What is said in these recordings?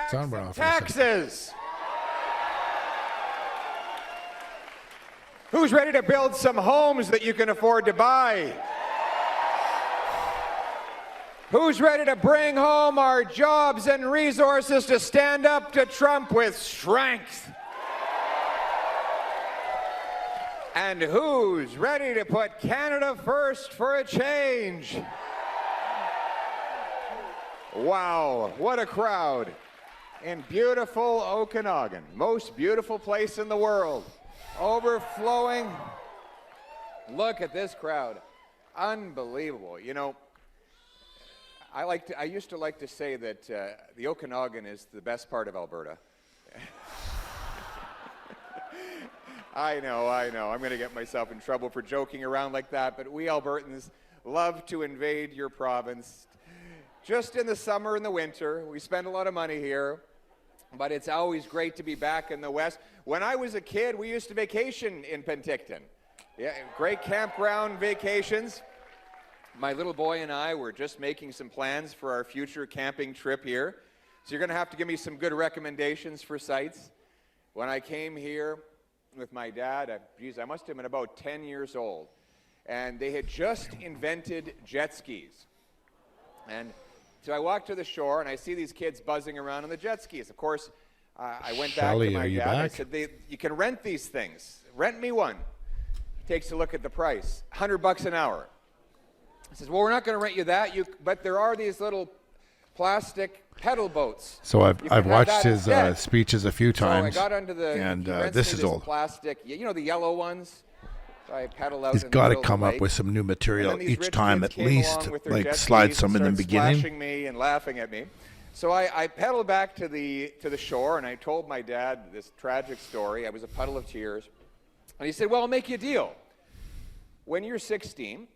Taxes. Who's ready to build some homes that you can afford to buy? Who's ready to bring home our jobs and resources to stand up to Trump with strength? And who's ready to put Canada first for a change? Wow, what a crowd in beautiful Okanagan, most beautiful place in the world. Overflowing. Look at this crowd. Unbelievable. You know, I used to like to say that the Okanagan is the best part of Alberta. I know. I'm going to get myself in trouble for joking around like that, but we Albertans love to invade your province. Just in the summer and the winter, we spend a lot of money here, but it's always great to be back in the West. When I was a kid, we used to vacation in Penticton. Yeah, great campground vacations. My little boy and I were just making some plans for our future camping trip here. So you're going to have to give me some good recommendations for sites. When I came here with my dad, I must have been about 10 years old, and they had just invented jet skis. And so I walked to the shore, and I see these kids buzzing around on the jet skis. Of course, I went back to my dad. I said, you can rent these things. Rent me one. He takes a look at the price. $100 an hour. He says, well, we're not going to rent you that, but there are these little plastic pedal boats. So I've watched his speeches a few times. So I got onto the, and this is old. Plastic, you know, the yellow ones. I pedal out. He's got to come up with some new material each time, at least, like slide some in the beginning. Splashing me and laughing at me. So I pedaled back to the shore, and I told my dad this tragic story. I was a puddle of tears. And he said, well, I'll make you a deal. When you're 16,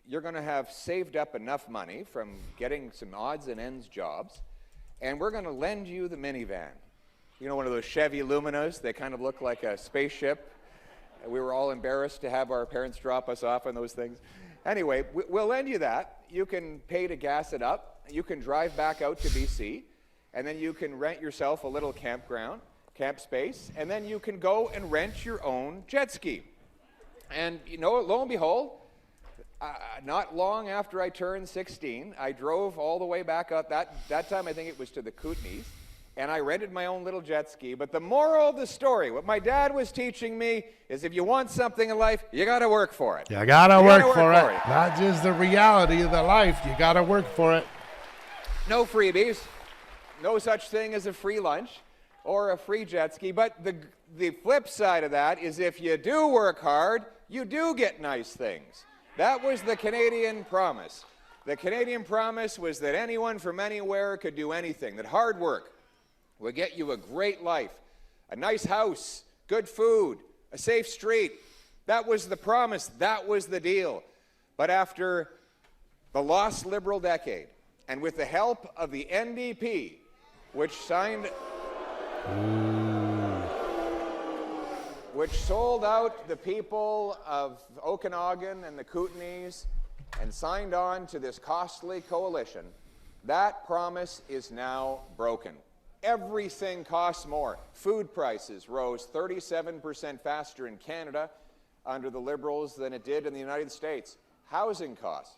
you're going to have saved up enough money from getting some odds and ends jobs, and we're going to lend you the minivan. You know, one of those Chevy Luminas? They kind of look like a spaceship. We were all embarrassed to have our parents drop us off on those things. Anyway, we'll lend you that. You can pay to gas it up. You can drive back out to BC, and then you can rent yourself a little camp space, and then you can go and rent your own jet ski. And, you know, lo and behold, not long after I turned 16, I drove all the way back out. That time I think it was to the Kootenays, and I rented my own little jet ski. But the moral of the story, what my dad was teaching me, is if you want something in life, you got to work for it. You got to work for it. Not just the reality of the life. You got to work for it. No freebies. No such thing as a free lunch or a free jet ski. But the flip side of that is if you do work hard, you do get nice things. That was the Canadian promise. The Canadian promise was that anyone from anywhere could do anything, that hard work will get you a great life, a nice house, good food, a safe street. That was the promise. That was the deal. But after the lost Liberal decade, and with the help of the NDP, which sold out the people of Okanagan and the Kootenays and signed on to this costly coalition, that promise is now broken. Everything costs more. Food prices rose 37% faster in Canada under the Liberals than it did in the United States. Housing costs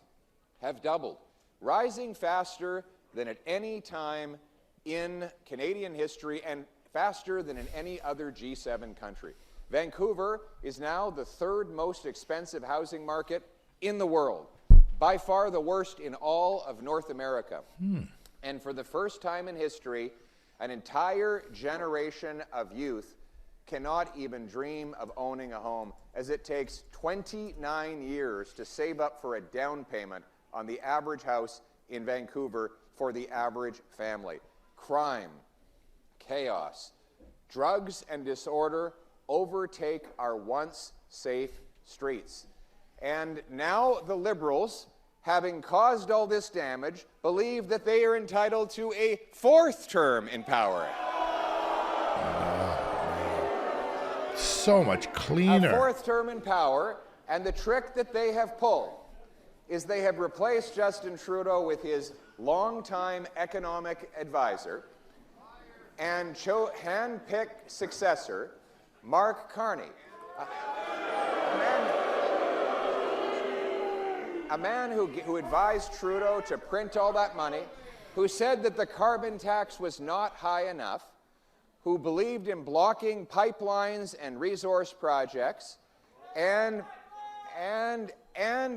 have doubled, rising faster than at any time in Canadian history and faster than in any other G7 country. Vancouver is now the third most expensive housing market in the world, by far the worst in all of North America. And for the first time in history, an entire generation of youth cannot even dream of owning a home, as it takes 29 years to save up for a down payment on the average house in Vancouver for the average family. Crime, chaos, drugs, and disorder overtake our once safe streets. And now the Liberals, having caused all this damage, believe that they are entitled to a fourth term in power. So much cleaner. A fourth term in power, and the trick that they have pulled is they have replaced Justin Trudeau with his longtime economic advisor, and hand-picked successor, Mark Carney, a man who advised Trudeau to print all that money, who said that the carbon tax was not high enough, who believed in blocking pipelines and resource projects, and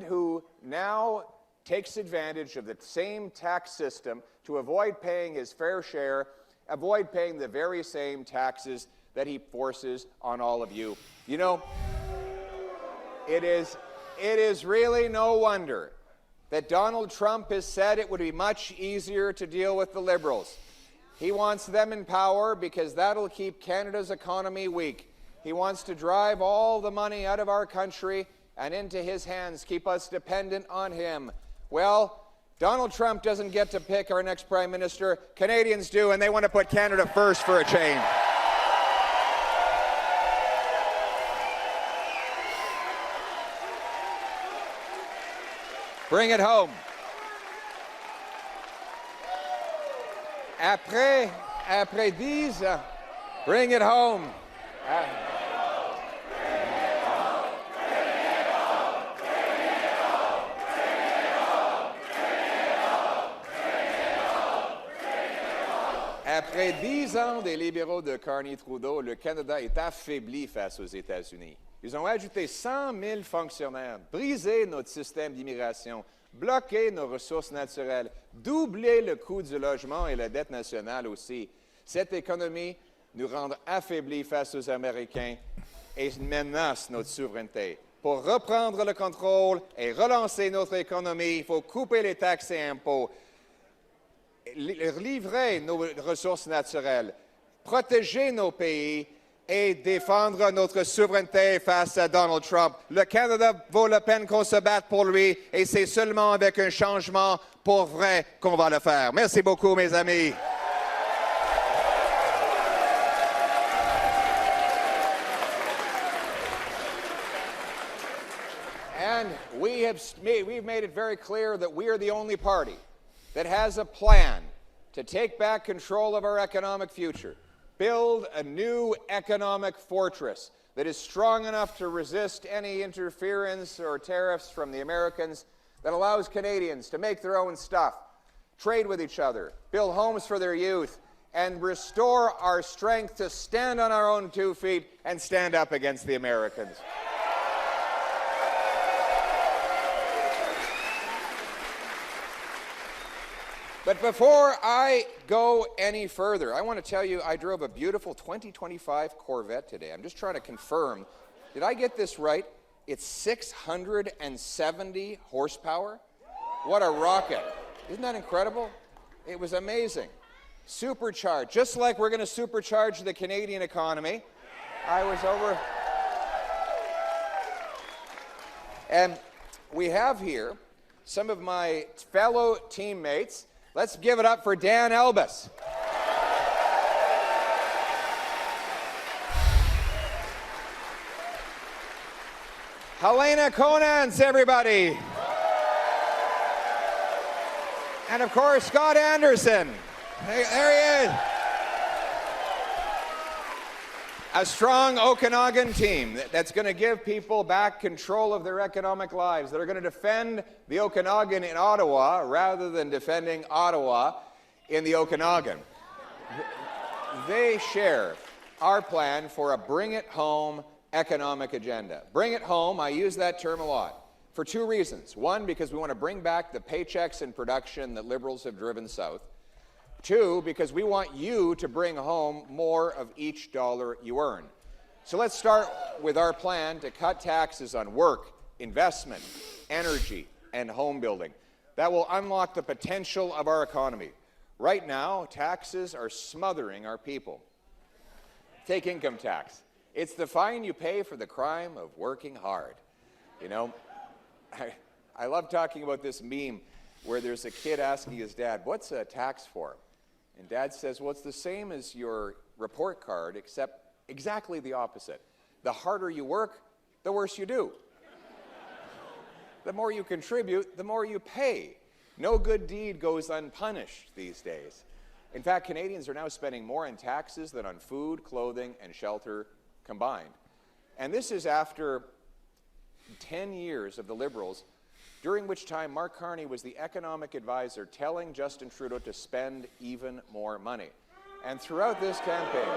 who now takes advantage of the same tax system to avoid paying his fair share, avoid paying the very same taxes that he forces on all of you. You know, it is really no wonder that Donald Trump has said it would be much easier to deal with the Liberals. He wants them in power because that'll keep Canada's economy weak. He wants to drive all the money out of our country and into his hands, keep us dependent on him. Well, Donald Trump doesn't get to pick our next Prime Minister. Canadians do, and they want to put Canada first for a change. Bring it home. Après 10 ans, bring it home. Après 10 ans des libéraux de Carney-Trudeau, le Canada est affaibli face aux États-Unis. Ils ont ajouté 100 000 fonctionnaires, brisé notre système d'immigration, bloqué nos ressources naturelles, doublé le coût du logement et la dette nationale aussi. Cette économie nous rend affaiblis face aux Américains et menace notre souveraineté. Pour reprendre le contrôle et relancer notre économie, il faut couper les taxes et impôts, livrer nos ressources naturelles, protéger nos pays et défendre notre souveraineté face à Donald Trump. Le Canada vaut la peine qu'on se batte pour lui et c'est seulement avec un changement pour vrai qu'on va le faire. Merci beaucoup, mes amis. And we've made it very clear that we are the only party that has a plan to take back control of our economic future, build a new economic fortress that is strong enough to resist any interference or tariffs from the Americans, that allows Canadians to make their own stuff, trade with each other, build homes for their youth, and restore our strength to stand on our own 2 feet and stand up against the Americans. But before I go any further, I want to tell you I drove a beautiful 2025 Corvette today. I'm just trying to confirm. Did I get this right? It's 670 horsepower? What a rocket. Isn't that incredible? It was amazing. Supercharged, just like we're going to supercharge the Canadian economy. I was over. And we have here some of my fellow teammates. Let's give it up for Dan Elbis. Helena Conants, everybody. And of course, Scott Anderson. There he is. A strong Okanagan team that's going to give people back control of their economic lives, that are going to defend the Okanagan in Ottawa rather than defending Ottawa in the Okanagan. They share our plan for a bring-it-home economic agenda. Bring it home, I use that term a lot, for 2 reasons. 1, because we want to bring back the paychecks and production that Liberals have driven south. 2, because we want you to bring home more of each dollar you earn. So let's start with our plan to cut taxes on work, investment, energy, and home building. That will unlock the potential of our economy. Right now, taxes are smothering our people. Take income tax. It's the fine you pay for the crime of working hard. You know, I love talking about this meme where there's a kid asking his dad, "What's a tax for?" And Dad says, "Well, it's the same as your report card, except exactly the opposite. The harder you work, the worse you do. The more you contribute, the more you pay. No good deed goes unpunished these days." In fact, Canadians are now spending more on taxes than on food, clothing, and shelter combined. And this is after 10 years of the Liberals, during which time Mark Carney was the economic advisor telling Justin Trudeau to spend even more money. And throughout this campaign,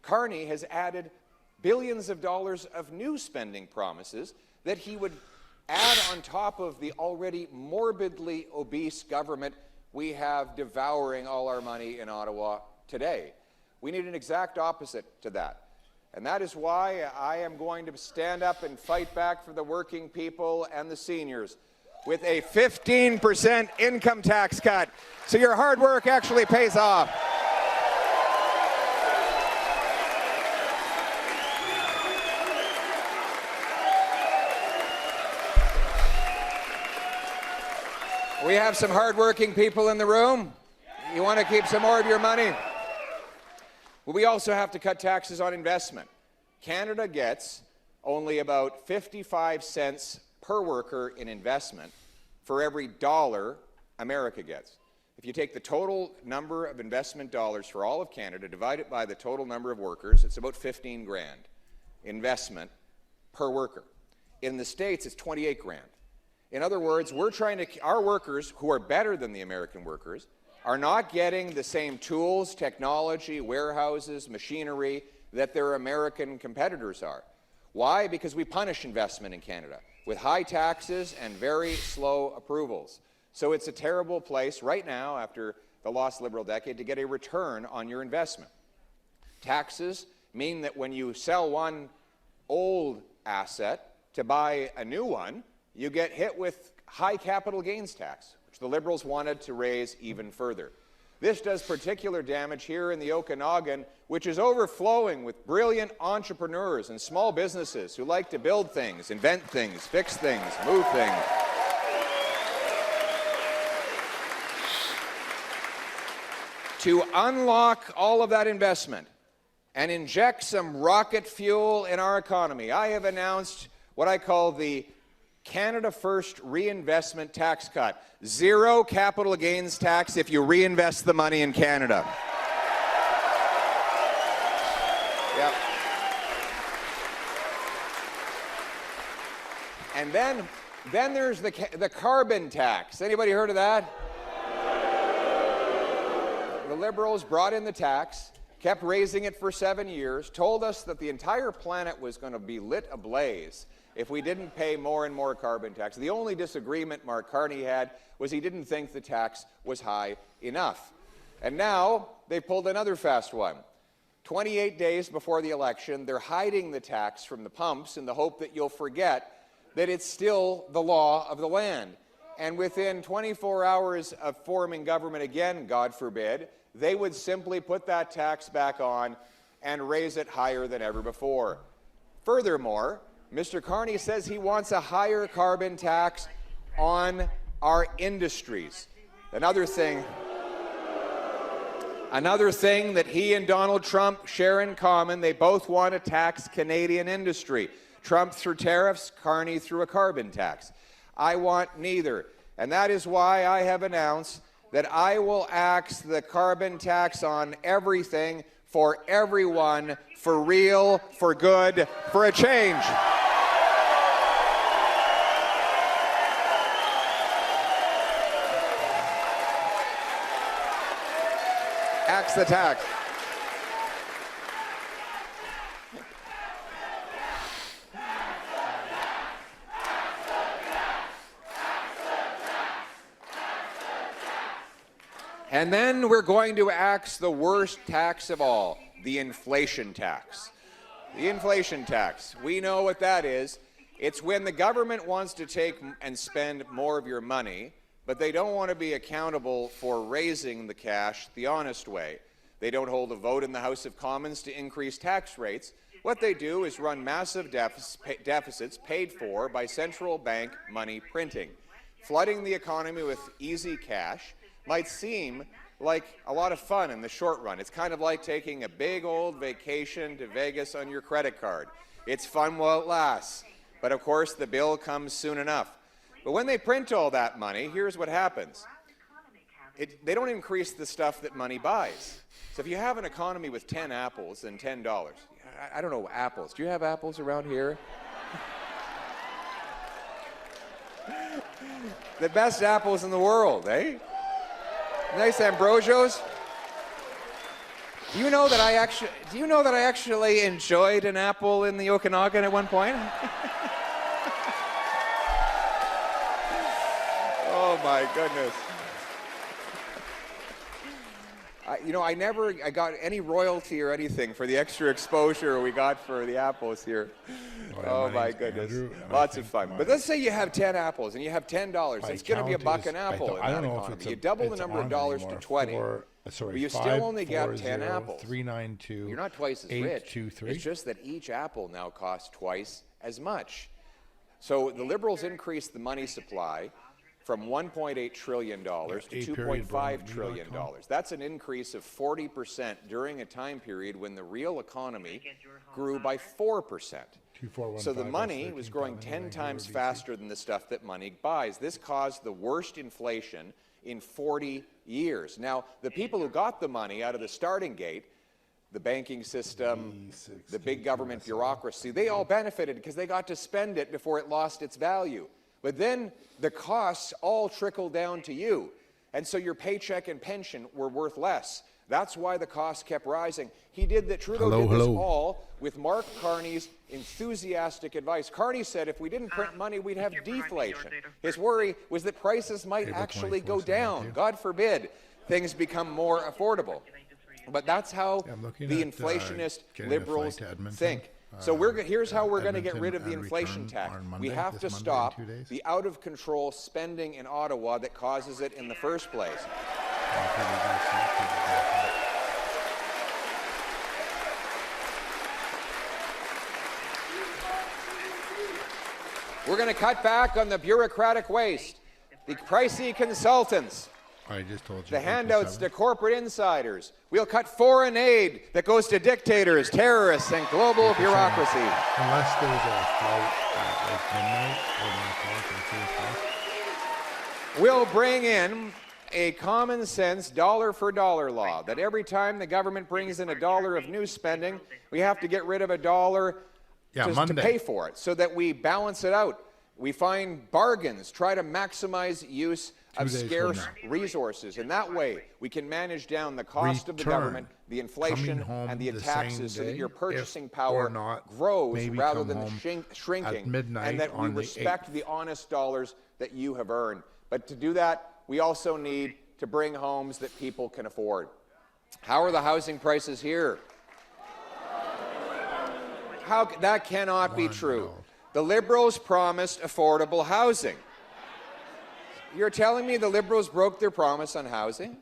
Carney has added billions of dollars of new spending promises that he would add on top of the already morbidly obese government we have devouring all our money in Ottawa today. We need an exact opposite to that. And that is why I am going to stand up and fight back for the working people and the seniors with a 15% income tax cut, so your hard work actually pays off. We have some hard-working people in the room. You want to keep some more of your money? Well, we also have to cut taxes on investment. Canada gets only about 55 cents per worker in investment for every dollar America gets. If you take the total number of investment dollars for all of Canada, divide it by the total number of workers, it's about 15 grand investment per worker. In the States, it's 28 grand. In other words, our workers, who are better than the American workers, are not getting the same tools, technology, warehouses, machinery that their American competitors are. Why? Because we punish investment in Canada with high taxes and very slow approvals. So it's a terrible place right now, after the lost Liberal decade, to get a return on your investment. Taxes mean that when you sell one old asset to buy a new one, you get hit with high capital gains tax, which the Liberals wanted to raise even further. This does particular damage here in the Okanagan, which is overflowing with brilliant entrepreneurs and small businesses who like to build things, invent things, fix things, move things. To unlock all of that investment and inject some rocket fuel in our economy, I have announced what I call the Canada First Reinvestment Tax Cut. Zero capital gains tax if you reinvest the money in Canada. Yep. And then there's the carbon tax. Anybody heard of that? The Liberals brought in the tax, kept raising it for 7 years, told us that the entire planet was going to be lit ablaze if we didn't pay more and more carbon tax. The only disagreement Mark Carney had was he didn't think the tax was high enough. And now they pulled another fast one. 28 days before the election, they're hiding the tax from the pumps in the hope that you'll forget that it's still the law of the land. And within 24 hours of forming government again, God forbid, they would simply put that tax back on and raise it higher than ever before. Furthermore, Mr. Carney says he wants a higher carbon tax on our industries. Another thing that he and Donald Trump share in common, they both want to tax Canadian industry. Trump through tariffs, Carney through a carbon tax. I want neither. And that is why I have announced that I will axe the carbon tax on everything, for everyone, for real, for good, for a change. Axe the tax. And then we're going to axe the worst tax of all, the inflation tax. The inflation tax, we know what that is. It's when the government wants to take and spend more of your money, but they don't want to be accountable for raising the cash the honest way. They don't hold a vote in the House of Commons to increase tax rates. What they do is run massive deficits paid for by central bank money printing. Flooding the economy with easy cash might seem like a lot of fun in the short run. It's kind of like taking a big old vacation to Vegas on your credit card. It's fun while it lasts, but of course the bill comes soon enough. But when they print all that money, here's what happens. they don't increase the stuff that money buys. So if you have an economy with 10 apples and $10, I don't know, apples. Do you have apples around here? The best apples in the world, eh? Nice Ambrosios. Do you know that I actually enjoyed an apple in the Okanagan at one point? Oh my goodness. I never got any royalty or anything for the extra exposure we got for the apples here. Oh my goodness. Andrew, lots of fun. But let's say you have 10 apples and you have $10. It's going to be $1 an apple in that economy. You double the number of dollars to 20. But you still only get 10 apples. 392. You're not twice as rich. It's just that each apple now costs twice as much. So the Liberals increased the money supply from $1.8 trillion to $2.5 trillion. That's an increase of 40% during a time period when the real economy grew by 4%. So the money was growing 10 times faster than the stuff that money buys. This caused the worst inflation in 40 years. Now, the people who got the money out of the starting gate, the banking system, the big government bureaucracy, they all benefited because they got to spend it before it lost its value. But then the costs all trickled down to you. And so your paycheck and pension were worth less. That's why the costs kept rising. Trudeau did this all with Mark Carney's enthusiastic advice. Carney said if we didn't print money, we'd have deflation. His worry was that prices might actually go down. God forbid things become more affordable. But that's how the inflationist Liberals think. So here's how we're going to get rid of the inflation tax. We have to stop the out-of-control spending in Ottawa that causes it in the first place. We're going to cut back on the bureaucratic waste, the pricey consultants, I just told you. The handouts to corporate insiders. We'll cut foreign aid that goes to dictators, terrorists, and global bureaucracy. Unless there's a flight at like midnight or 1 o'clock or 2 o'clock. We'll bring in a common sense dollar for dollar law that every time the government brings in $1 of new spending, we have to get rid of $1 to pay for it so that we balance it out. We find bargains, try to maximize use of scarce resources. And that way, we can manage down the cost of the government, the inflation, and the taxes so that your purchasing power grows rather than shrinking, and that we respect the honest dollars that you have earned. But to do that, we also need to bring homes that people can afford. How are the housing prices here? That cannot be true. The Liberals promised affordable housing. You're telling me the Liberals broke their promise on housing?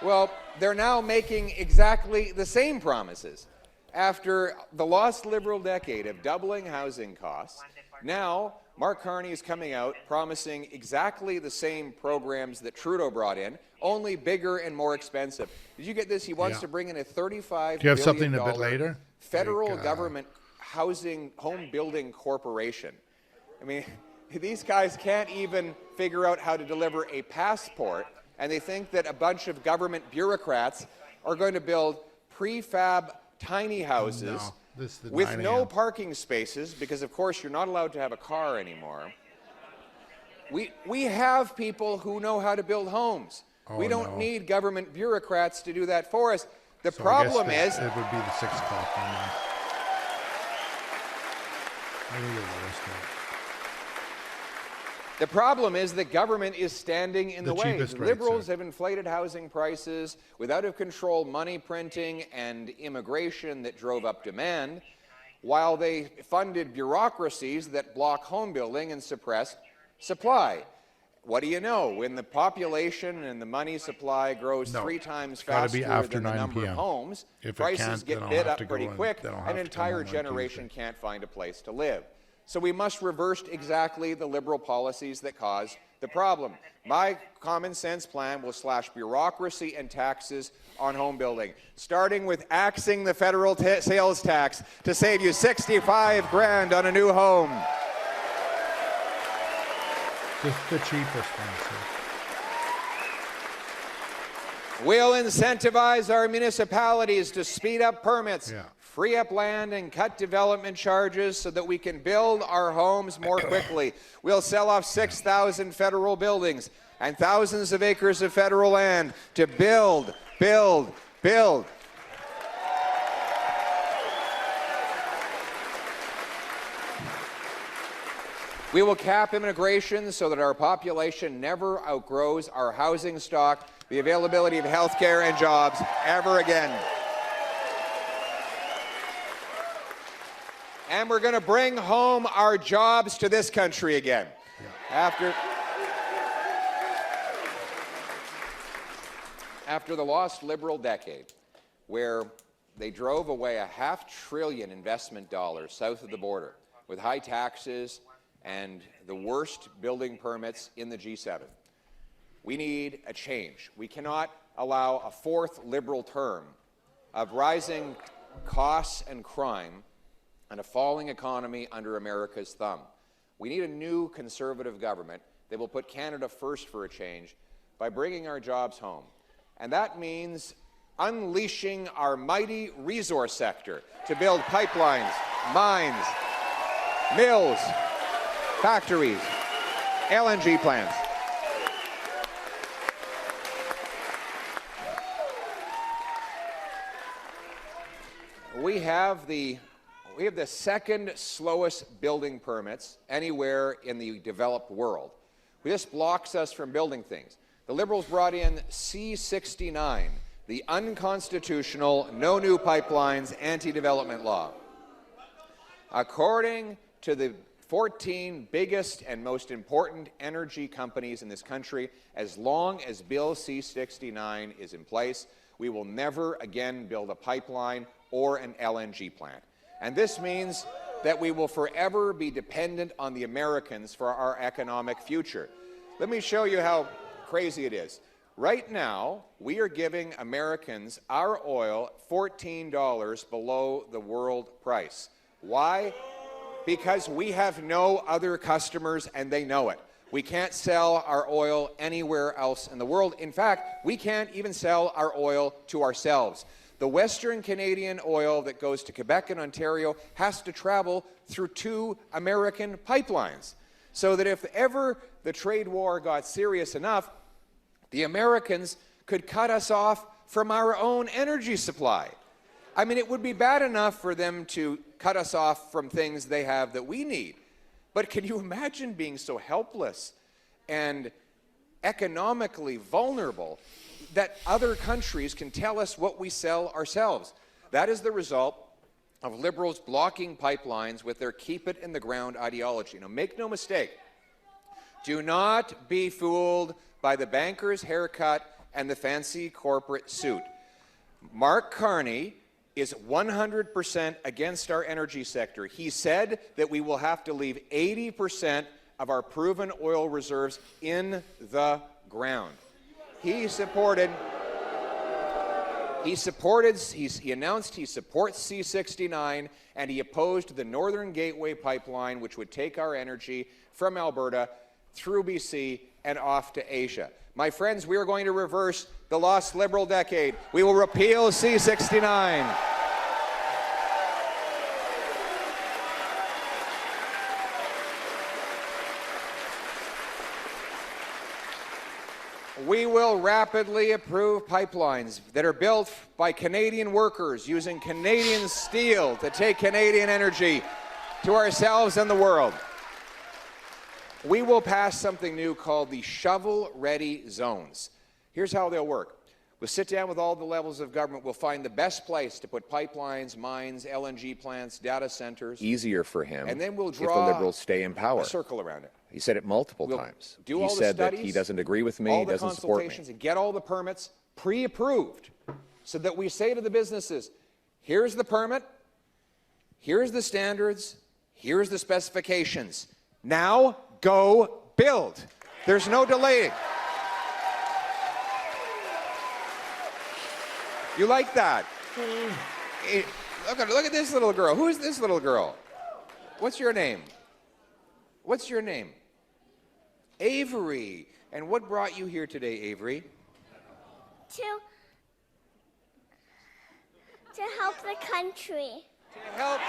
Well, they're now making exactly the same promises. After the lost Liberal decade of doubling housing costs, now Mark Carney is coming out promising exactly the same programs that Trudeau brought in, only bigger and more expensive. Did you get this? He wants to bring in a $35 Do you have something a bit later? Federal government home building corporation. I mean, these guys can't even figure out how to deliver a passport, and they think that a bunch of government bureaucrats are going to build prefab tiny houses with no parking spaces, because of course you're not allowed to have a car anymore. We have people who know how to build homes. We don't need government bureaucrats to do that for us. The problem is... It would be the 6 o'clock one then. The problem is that government is standing in the way. Liberals have inflated housing prices with out-of-control money printing and immigration that drove up demand, while they funded bureaucracies that block home building and suppress supply. What do you know? When the population and the money supply grows 3 times faster than the number of homes, prices get bid up pretty quick, an entire generation can't find a place to live. So we must reverse exactly the Liberal policies that cause the problem. My common sense plan will slash bureaucracy and taxes on home building, starting with axing the federal sales tax to save you $65 grand on a new home. Just the cheapest one, sir. We'll incentivize our municipalities to speed up permits, Yeah. free up land, and cut development charges so that we can build our homes more quickly. We'll sell off 6,000 federal buildings and thousands of acres of federal land to build, build, build. We will cap immigration so that our population never outgrows our housing stock, the availability of health care and jobs ever again. And we're going to bring home our jobs to this country again. After the lost Liberal decade, where they drove away $500 billion investment dollars south of the border with high taxes and the worst building permits in the G7. We need a change. We cannot allow a fourth Liberal term of rising costs and crime and a falling economy under America's thumb. We need a new Conservative government that will put Canada first for a change by bringing our jobs home. And that means unleashing our mighty resource sector to build pipelines, mines, mills, factories, LNG plants. We have the second slowest building permits anywhere in the developed world. This blocks us from building things. The Liberals brought in C-69, the unconstitutional, no new pipelines, anti-development law. According to the 14 biggest and most important energy companies in this country, as long as Bill C-69 is in place, we will never again build a pipeline or an LNG plant. And this means that we will forever be dependent on the Americans for our economic future. Let me show you how crazy it is. Right now, we are giving Americans our oil $14 below the world price. Why? Because we have no other customers and they know it. We can't sell our oil anywhere else in the world. In fact, we can't even sell our oil to ourselves. The Western Canadian oil that goes to Quebec and Ontario has to travel through 2 American pipelines. So that if ever the trade war got serious enough, the Americans could cut us off from our own energy supply. I mean, it would be bad enough for them to cut us off from things they have that we need. But can you imagine being so helpless and economically vulnerable that other countries can tell us what we sell ourselves? That is the result of Liberals blocking pipelines with their keep it in the ground ideology. Now, make no mistake, do not be fooled by the banker's haircut and the fancy corporate suit. Mark Carney is 100% against our energy sector. He said that we will have to leave 80% of our proven oil reserves in the ground. He announced he supports C-69, and he opposed the Northern Gateway pipeline, which would take our energy from Alberta through BC and off to Asia. My friends, we are going to reverse the lost Liberal decade. We will repeal C-69. We will rapidly approve pipelines that are built by Canadian workers using Canadian steel to take Canadian energy to ourselves and the world. We will pass something new called the shovel-ready zones. Here's how they'll work. We'll sit down with all the levels of government. We'll find the best place to put pipelines, mines, LNG plants, data centers. Easier for him, and then we'll if draw the Liberals stay in power. A circle around it. He said it multiple We'll times. do He all the said that studies, he doesn't agree with me, all he the doesn't support me. consultations, and get all the permits pre-approved so that we say to the businesses, here's the permit, here's the standards, here's the specifications. Now go build. There's no delaying. You like that? Look at this little girl. Who is this little girl? What's your name? What's your name? Avery. And what brought you here today, Avery? to help the country. To help.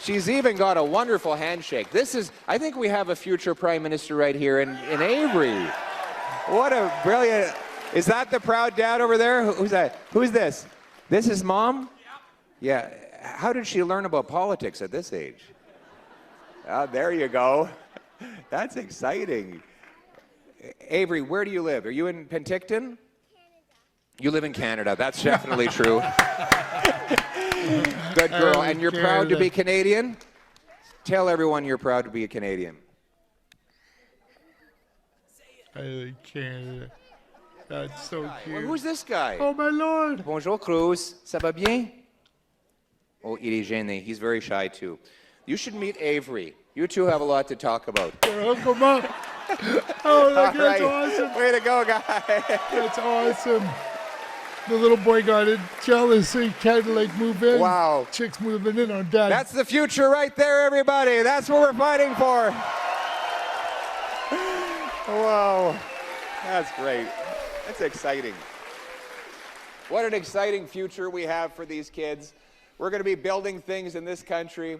She's even got a wonderful handshake. I think we have a future prime minister right here in Avery. What a brilliant, is that the proud dad over there? Who's that? Who's this? This is mom? Yeah. How did she learn about politics at this age? Oh, there you go. That's exciting. Avery, where do you live? Are you in Penticton? Canada. You live in Canada. That's definitely true. Good girl. And you're proud to be Canadian? Tell everyone you're proud to be a Canadian. I like Canada. That's so cute. Well, who's this guy? Oh, my Lord. Bonjour, Cruz. Ça va bien? Oh, il est gêné. He's very shy, too. You should meet Avery. You two have a lot to talk about. Come on. Oh, look, that's awesome. Way to go, guy. That's awesome. The little boy got it jealous, so he tried to like move in. Wow. Chicks moving in on dad. That's the future right there, everybody. That's what we're fighting for. Wow. That's great. That's exciting. What an exciting future we have for these kids. We're going to be building things in this country.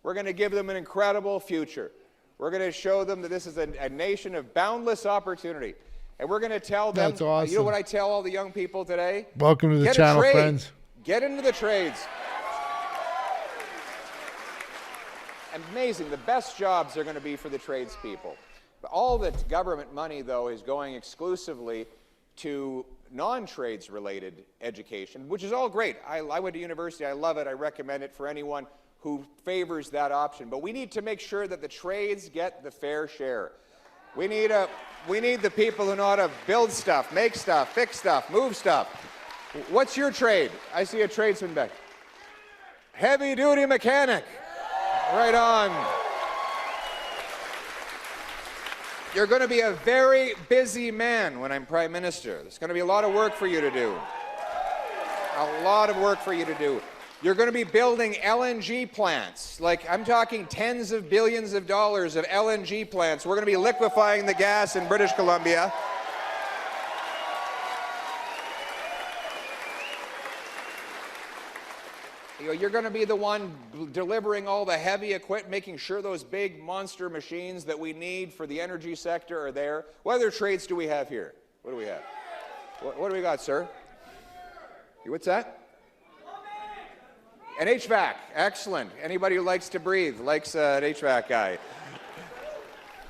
We're going to give them an incredible future. We're going to show them that this is a nation of boundless opportunity. And we're going to tell them, That's awesome. You know what I tell all the young people today? Welcome to the Get channel, a trade. friends. Get into the trades. Amazing. The best jobs are going to be for the tradespeople. All the government money, though, is going exclusively to non-trades related education, which is all great. I went to university. I love it. I recommend it for anyone who favors that option. But we need to make sure that the trades get the fair share. We need the people who know how to build stuff, make stuff, fix stuff, move stuff. What's your trade? I see a tradesman back. Heavy-duty mechanic. Right on. You're going to be a very busy man when I'm Prime Minister. There's going to be a lot of work for you to do. A lot of work for you to do. You're going to be building LNG plants. Like, I'm talking tens of billions of dollars of LNG plants. We're going to be liquefying the gas in British Columbia. You're going to be the one delivering all the heavy equipment, making sure those big monster machines that we need for the energy sector are there. What other trades do we have here? What do we have? What do we got, sir? What's that? An HVAC. Excellent. Anybody who likes to breathe likes an HVAC guy.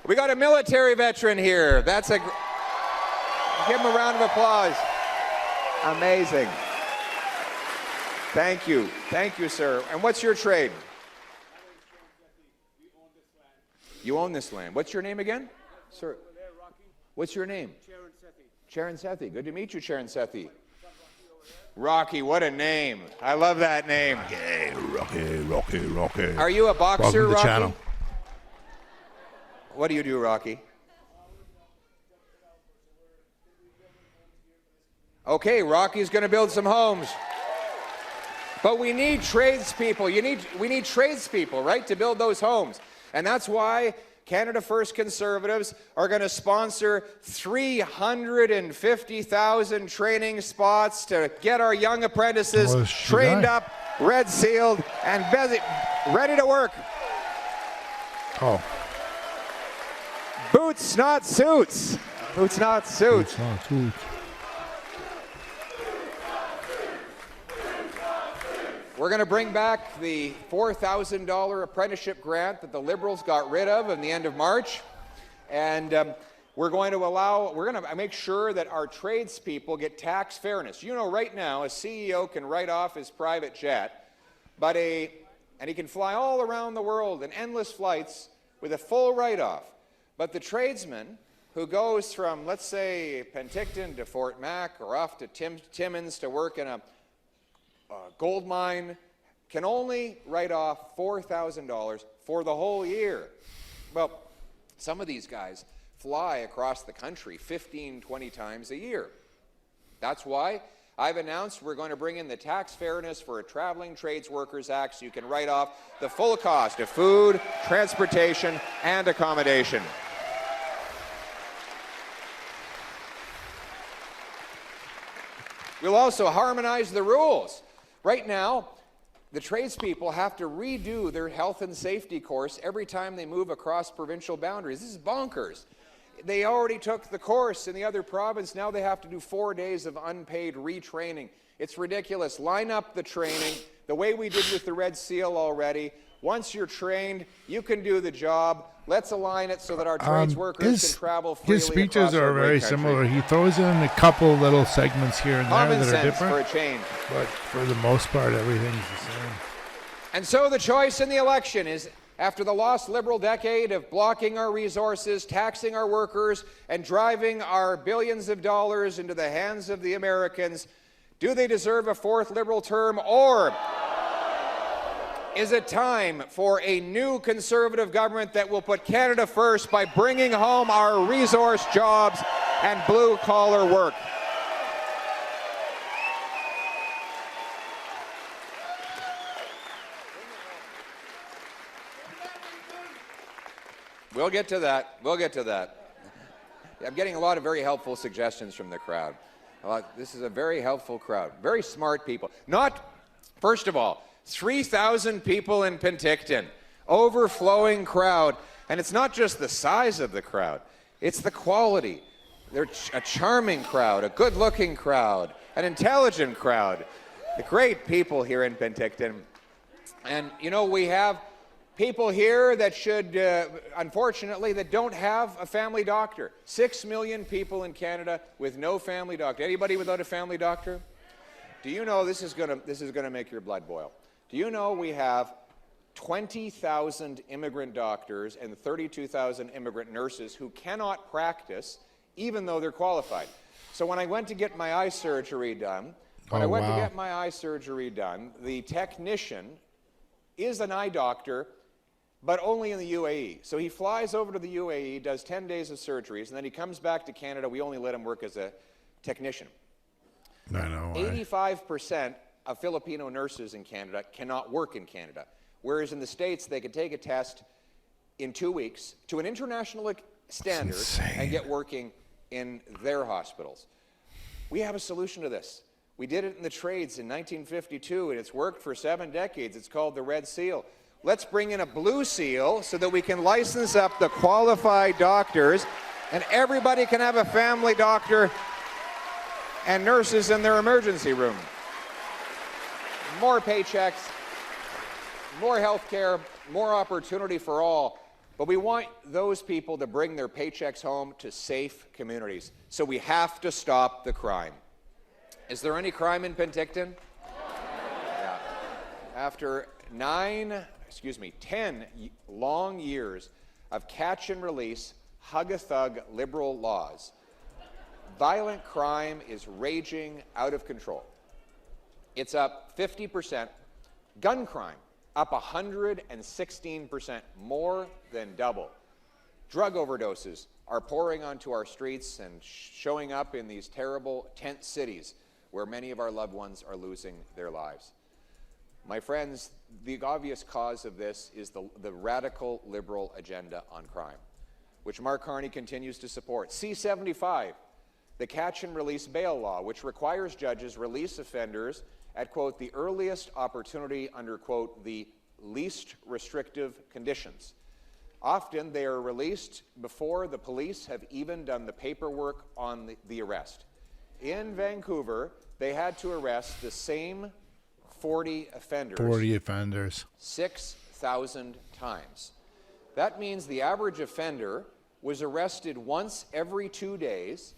We got a military veteran here. Give him a round of applause. Amazing. Thank you. Thank you, sir. And what's your trade? You own this land. What's your name again? Sir. What's your name? Charan Sethi. Good to meet you, Charan Sethi. Rocky, what a name. I love that name. Yeah, Rocky. Are you a boxer, Welcome to the Rocky? channel. What do you do, Rocky? Okay, Rocky's going to build some homes. But we need tradespeople. We need tradespeople, right, to build those homes. And that's why Canada First Conservatives are going to sponsor 350,000 training spots to get our young apprentices trained up, red sealed, and ready to work. Oh. Boots, not suits. Boots, not suits. Boots, not suits. We're going to bring back the $4,000 apprenticeship grant that the Liberals got rid of in the end of March. And we're going to make sure that our tradespeople get tax fairness. You know, right now, a CEO can write off his private jet, and he can fly all around the world in endless flights with a full write-off. But the tradesman who goes from, let's say, Penticton to Fort Mac or off to Timmins to work in a gold mine can only write off $4,000 for the whole year. Well, some of these guys fly across the country 15, 20 times a year. That's why I've announced we're going to bring in the Tax Fairness for Traveling Trades Workers Act so you can write off the full cost of food, transportation, and accommodation. We'll also harmonize the rules. Right now, the tradespeople have to redo their health and safety course every time they move across provincial boundaries. This is bonkers. They already took the course in the other province. Now they have to do 4 days of unpaid retraining. It's ridiculous. Line up the training the way we did with the Red Seal already. Once you're trained, you can do the job. Let's align it so that our trades workers can travel freely. His speeches across our are great very country. similar. He throws in a couple little segments here and Common there that are sense different. for a change. But for the most part, everything's the same. And so the choice in the election is, after the lost Liberal decade of blocking our resources, taxing our workers, and driving our billions of dollars into the hands of the Americans, do they deserve a fourth Liberal term, or is it time for a new Conservative government that will put Canada first by bringing home our resource jobs and blue-collar work? We'll get to that. We'll get to that. I'm getting a lot of very helpful suggestions from the crowd. This is a very helpful crowd. Very smart people. First of all, 3,000 people in Penticton. Overflowing crowd. And it's not just the size of the crowd. It's the quality. They're a charming crowd, a good-looking crowd, an intelligent crowd. The great people here in Penticton. And, you know, we have people here that should, unfortunately, that don't have a family doctor. 6 million people in Canada with no family doctor. Anybody without a family doctor? Do you know, this is gonna make your blood boil. Do you know we have 20,000 immigrant doctors and 32,000 immigrant nurses who cannot practice even though they're qualified? So when I went to get my eye surgery done, the technician is an eye doctor, but only in the UAE. So he flies over to the UAE, does 10 days of surgeries, and then he comes back to Canada. We only let him work as a technician. I know. 85% of Filipino nurses in Canada cannot work in Canada, whereas in the States, they could take a test in 2 weeks to an international standard and get working in their hospitals. We have a solution to this. We did it in the trades in 1952, and it's worked for 7 decades. It's called the Red Seal. Let's bring in a blue seal so that we can license up the qualified doctors, and everybody can have a family doctor and nurses in their emergency room. More paychecks, more health care, more opportunity for all. But we want those people to bring their paychecks home to safe communities. So we have to stop the crime. Is there any crime in Penticton? Yeah. After 10 long years of catch and release, hug-a-thug liberal laws, violent crime is raging out of control. It's up 50%. Gun crime up 116%, more than double. Drug overdoses are pouring onto our streets and showing up in these terrible tent cities where many of our loved ones are losing their lives. My friends, the obvious cause of this is the radical liberal agenda on crime, which Mark Carney continues to support. C-75, the catch and release bail law, which requires judges release offenders at, quote, the earliest opportunity under, quote, the least restrictive conditions. Often they are released before the police have even done the paperwork on the arrest. In Vancouver, they had to arrest the same 40 offenders. 40 offenders. 6,000 times. That means the average offender was arrested once every 2 days,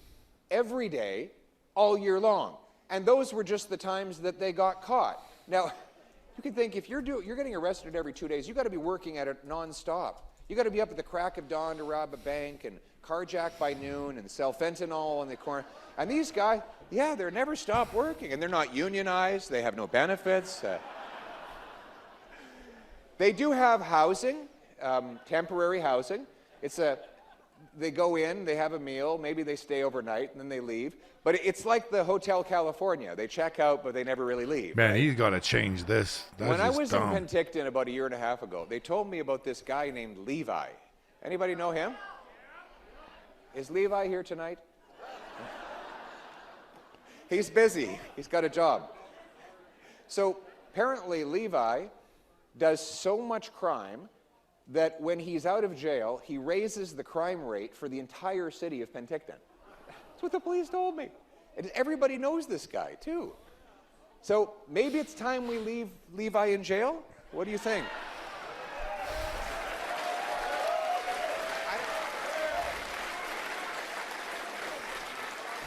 every day, all year long. And those were just the times that they got caught. Now, you can think if you're getting arrested every 2 days, you've got to be working at it nonstop. You've got to be up at the crack of dawn to rob a bank and carjack by noon and sell fentanyl on the corner. And these guys, yeah, they're never stop working. And they're not unionized. They have no benefits. They do have housing, temporary housing. they go in, they have a meal, maybe they stay overnight, and then they leave. But it's like the Hotel California. They check out, but they never really leave. Man, he's got to change this. That's When I just was dumb. in Penticton about a year and a half ago, they told me about this guy named Levi. Anybody know him? Is Levi here tonight? He's busy. He's got a job. So apparently Levi does so much crime that when he's out of jail, he raises the crime rate for the entire city of Penticton. That's what the police told me. And everybody knows this guy, too. So maybe it's time we leave Levi in jail? What do you think?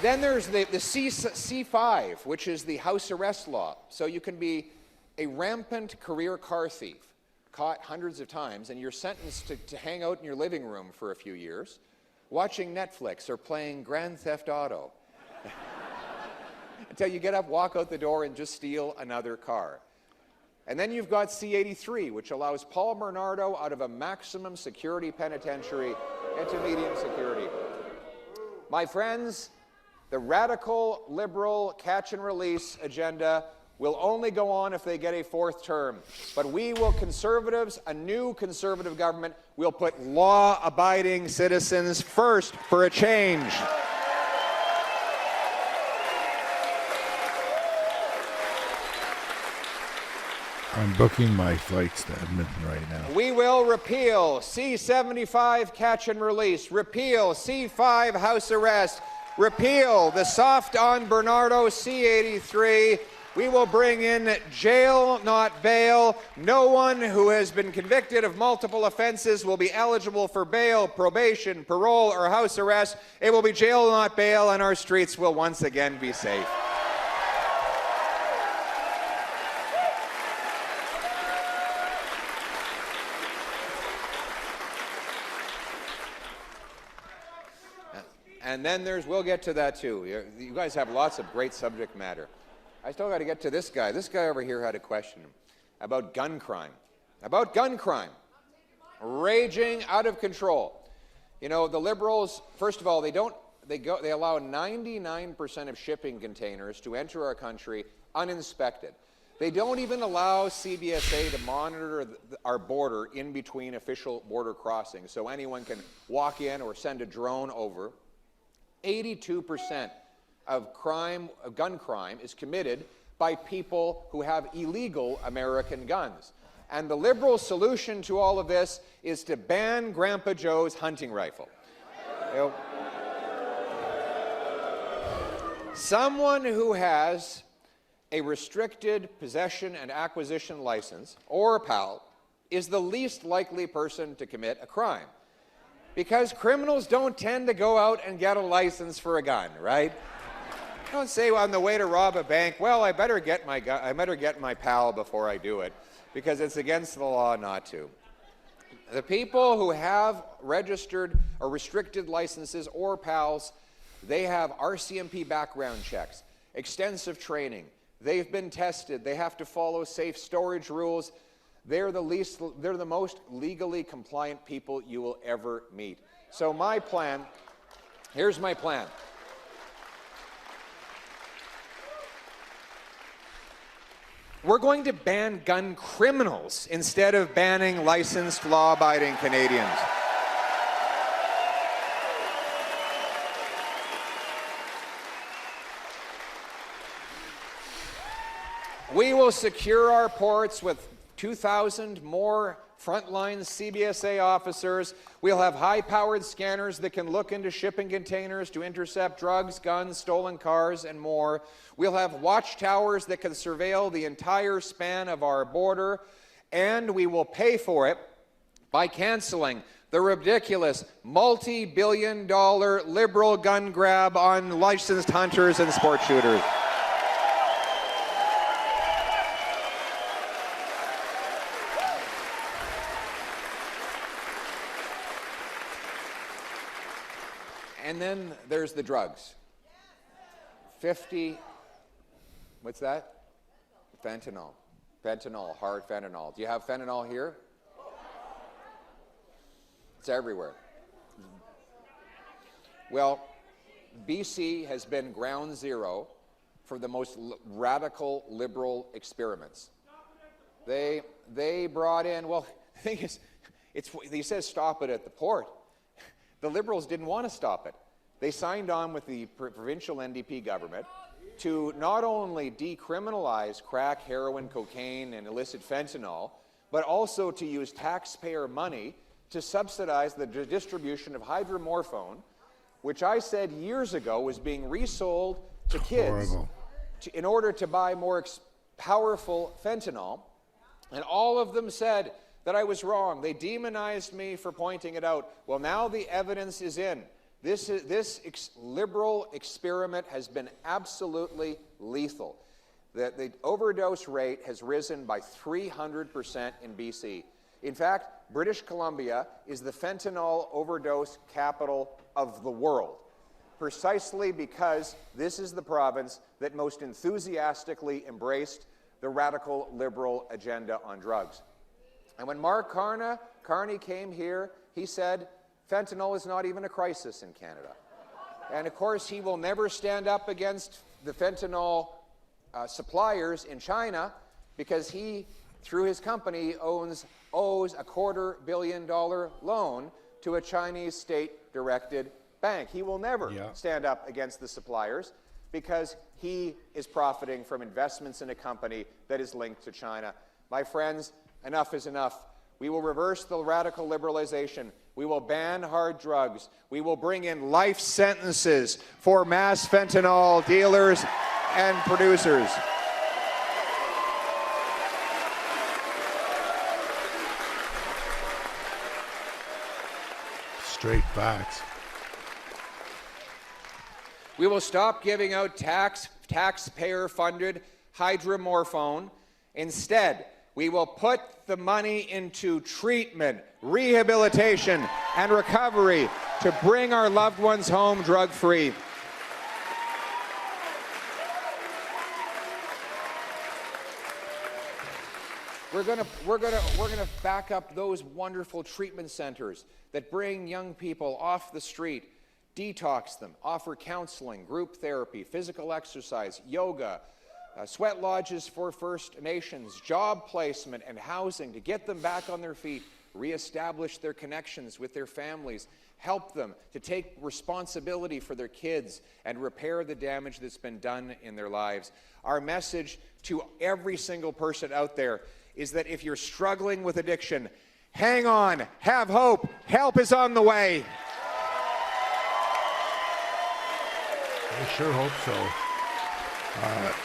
Then there's the C5, which is the house arrest law. So you can be a rampant career car thief, caught hundreds of times, and you're sentenced to hang out in your living room for a few years, watching Netflix or playing Grand Theft Auto, until you get up, walk out the door, and just steal another car. And then you've got C83, which allows Paul Bernardo out of a maximum security penitentiary into medium security. My friends, the radical liberal catch and release agenda will only go on if they get a fourth term. But we will, conservatives, a new conservative government, will put law-abiding citizens first for a change. I'm booking my flights to Edmonton right now. We will repeal C75 catch and release, repeal C5 house arrest, repeal the soft on Bernardo C83. We will bring in jail, not bail. No one who has been convicted of multiple offenses will be eligible for bail, probation, parole, or house arrest. It will be jail, not bail, and our streets will once again be safe. And then we'll get to that too. You guys have lots of great subject matter. I still got to get to this guy. This guy over here had a question about gun crime. About gun crime. Raging out of control. You know, the Liberals, first of all, they allow 99% of shipping containers to enter our country uninspected. They don't even allow CBSA to monitor our border in between official border crossings, so anyone can walk in or send a drone over. 82% of gun crime is committed by people who have illegal American guns. And the Liberal solution to all of this is to ban Grandpa Joe's hunting rifle. You know, someone who has a restricted possession and acquisition license, or a PAL, is the least likely person to commit a crime. Because criminals don't tend to go out and get a license for a gun, right? Don't say on the way to rob a bank, well, I better get my PAL before I do it, because it's against the law not to. The people who have registered or restricted licenses or PALs, they have RCMP background checks, extensive training. They've been tested. They have to follow safe storage rules. They're the most legally compliant people you will ever meet. So my plan, here's my plan. We're going to ban gun criminals instead of banning licensed, law-abiding Canadians. We will secure our ports with 2,000 more frontline CBSA officers. We'll have high-powered scanners that can look into shipping containers to intercept drugs, guns, stolen cars, and more. We'll have watchtowers that can surveil the entire span of our border, and we will pay for it by canceling the ridiculous multi-billion-dollar Liberal gun grab on licensed hunters and sport shooters. And then there's the drugs. 50, what's that? Fentanyl. Fentanyl, hard fentanyl. Do you have fentanyl here? It's everywhere. Well, BC has been ground zero for the most radical liberal experiments. They brought in, well, the thing is, he says stop it at the port. The Liberals didn't want to stop it. They signed on with the provincial NDP government to not only decriminalize crack, heroin, cocaine, and illicit fentanyl, but also to use taxpayer money to subsidize the distribution of hydromorphone, which I said years ago was being resold to kids in order to buy more powerful fentanyl. And all of them said that I was wrong. They demonized me for pointing it out. Well, now the evidence is in. This liberal experiment has been absolutely lethal. The overdose rate has risen by 300% in BC. In fact, British Columbia is the fentanyl overdose capital of the world, precisely because this is the province that most enthusiastically embraced the radical liberal agenda on drugs. And when Mark Carney came here, he said, fentanyl is not even a crisis in Canada. And of course, he will never stand up against the fentanyl suppliers in China because he, through his company, owes a $250 million loan to a Chinese state-directed bank. He will never stand up against the suppliers because he is profiting from investments in a company that is linked to China. My friends, enough is enough. We will reverse the radical liberalization. We will ban hard drugs. We will bring in life sentences for mass fentanyl dealers and producers. Straight facts. We will stop giving out taxpayer-funded hydromorphone. Instead, we will put the money into treatment, rehabilitation, and recovery to bring our loved ones home drug-free. We're gonna back up those wonderful treatment centers that bring young people off the street, detox them, offer counseling, group therapy, physical exercise, yoga, sweat lodges for First Nations, job placement and housing to get them back on their feet, reestablish their connections with their families, help them to take responsibility for their kids and repair the damage that's been done in their lives. Our message to every single person out there is that if you're struggling with addiction, hang on, have hope, help is on the way. I sure hope so.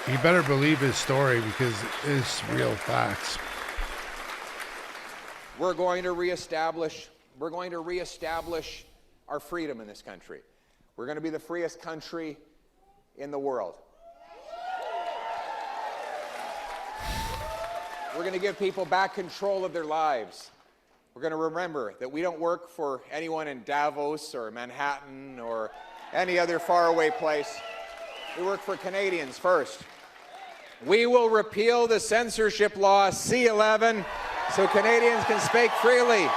You better believe his story because it is real facts. We're going to reestablish our freedom in this country. We're going to be the freest country in the world. We're going to give people back control of their lives. We're going to remember that we don't work for anyone in Davos or Manhattan or any other faraway place. We work for Canadians first. We will repeal the censorship law C-11 so Canadians can speak freely.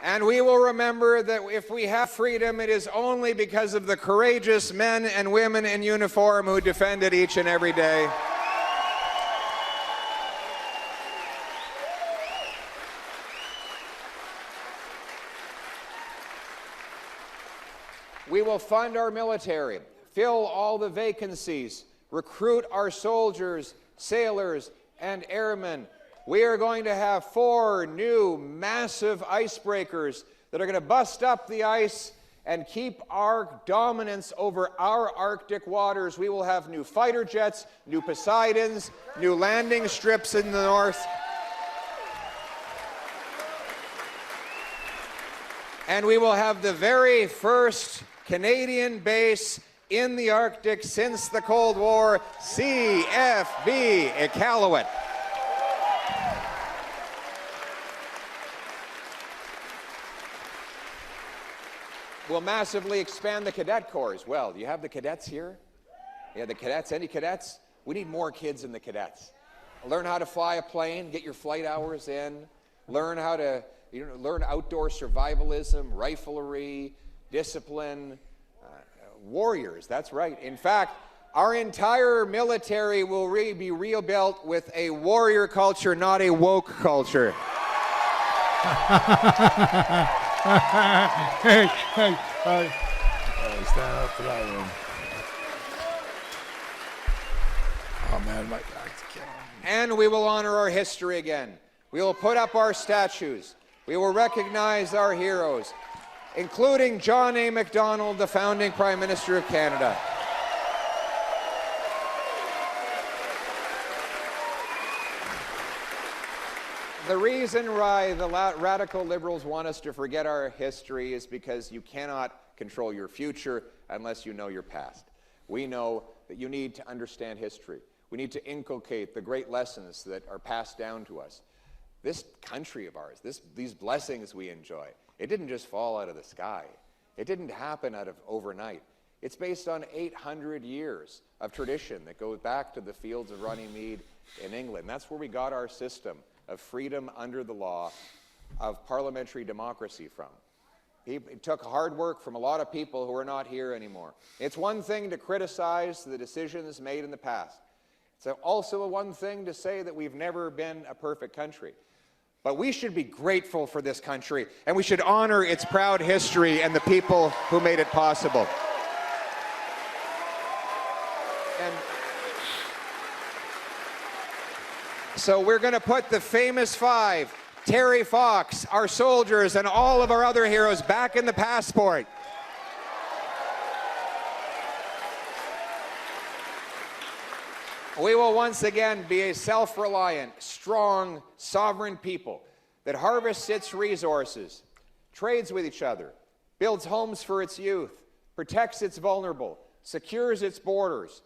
And we will remember that if we have freedom, it is only because of the courageous men and women in uniform who defend it each and every day. We will fund our military, fill all the vacancies, recruit our soldiers, sailors, and airmen. We are going to have 4 new massive icebreakers that are going to bust up the ice and keep our dominance over our Arctic waters. We will have new fighter jets, new Poseidons, new landing strips in the north. And we will have the very first Canadian base in the Arctic since the Cold War, CFB Iqaluit. We'll massively expand the cadet corps as well. Do you have the cadets here? Yeah, the cadets. Any cadets? We need more kids in the cadets. learn how to fly a plane, get your flight hours in, learn how to learn outdoor survivalism, riflery, discipline, warriors. That's right. In fact, our entire military will be rebuilt with a warrior culture, not a woke culture. Hey, stand up for that one. Oh man, my back's killing me. And we will honor our history again. We will put up our statues. We will recognize our heroes, including John A. Macdonald, the founding Prime Minister of Canada. The reason why the radical liberals want us to forget our history is because you cannot control your future unless you know your past. We know that you need to understand history. We need to inculcate the great lessons that are passed down to us. This country of ours, these blessings we enjoy, it didn't just fall out of the sky. It didn't happen out of overnight. It's based on 800 years of tradition that goes back to the fields of Runnymede in England. That's where we got our system of freedom under the law, of parliamentary democracy from. It took hard work from a lot of people who are not here anymore. It's one thing to criticize the decisions made in the past. It's also one thing to say that we've never been a perfect country. But we should be grateful for this country, and we should honor its proud history and the people who made it possible. And so we're going to put the famous five, Terry Fox, our soldiers, and all of our other heroes back in the passport. We will once again be a self-reliant, strong, sovereign people that harvests its resources, trades with each other, builds homes for its youth, protects its vulnerable, secures its borders,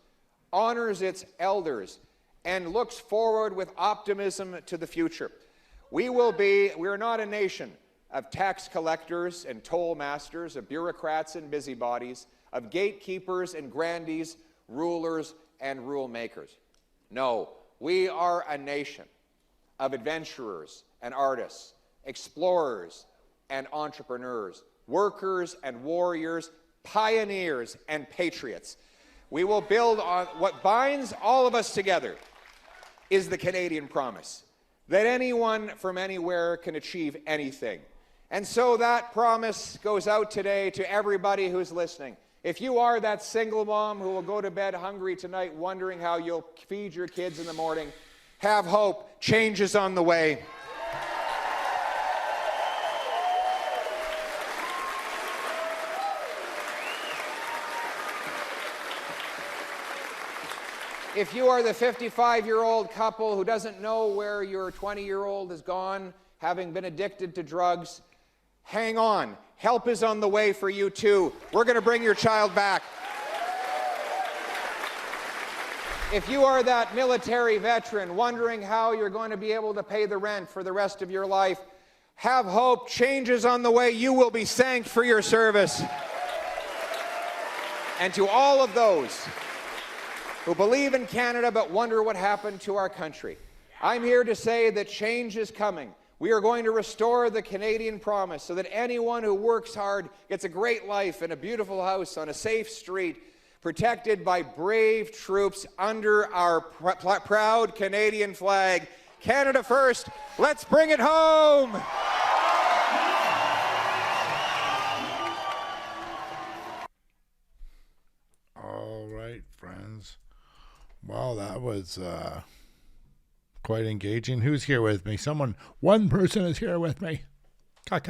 honors its elders, and looks forward with optimism to the future. We are not a nation of tax collectors and toll masters, of bureaucrats and busybodies, of gatekeepers and grandees, rulers and rule makers. No, we are a nation of adventurers and artists, explorers and entrepreneurs, workers and warriors, pioneers and patriots. We will build on what binds all of us together is the Canadian promise, that anyone from anywhere can achieve anything. And so that promise goes out today to everybody who's listening. If you are that single mom who will go to bed hungry tonight, wondering how you'll feed your kids in the morning, have hope. Change is on the way. If you are the 55-year-old couple who doesn't know where your 20-year-old has gone, having been addicted to drugs, hang on. Help is on the way for you too. We're going to bring your child back. If you are that military veteran wondering how you're going to be able to pay the rent for the rest of your life, have hope. Change is on the way. You will be thanked for your service. And to all of those who believe in Canada but wonder what happened to our country, I'm here to say that change is coming. We are going to restore the Canadian promise so that anyone who works hard gets a great life in a beautiful house on a safe street, protected by brave troops under our proud Canadian flag. Canada first, let's bring it home! All right, friends. Well, that was quite engaging. Who's here with me? One person is here with me. Cut.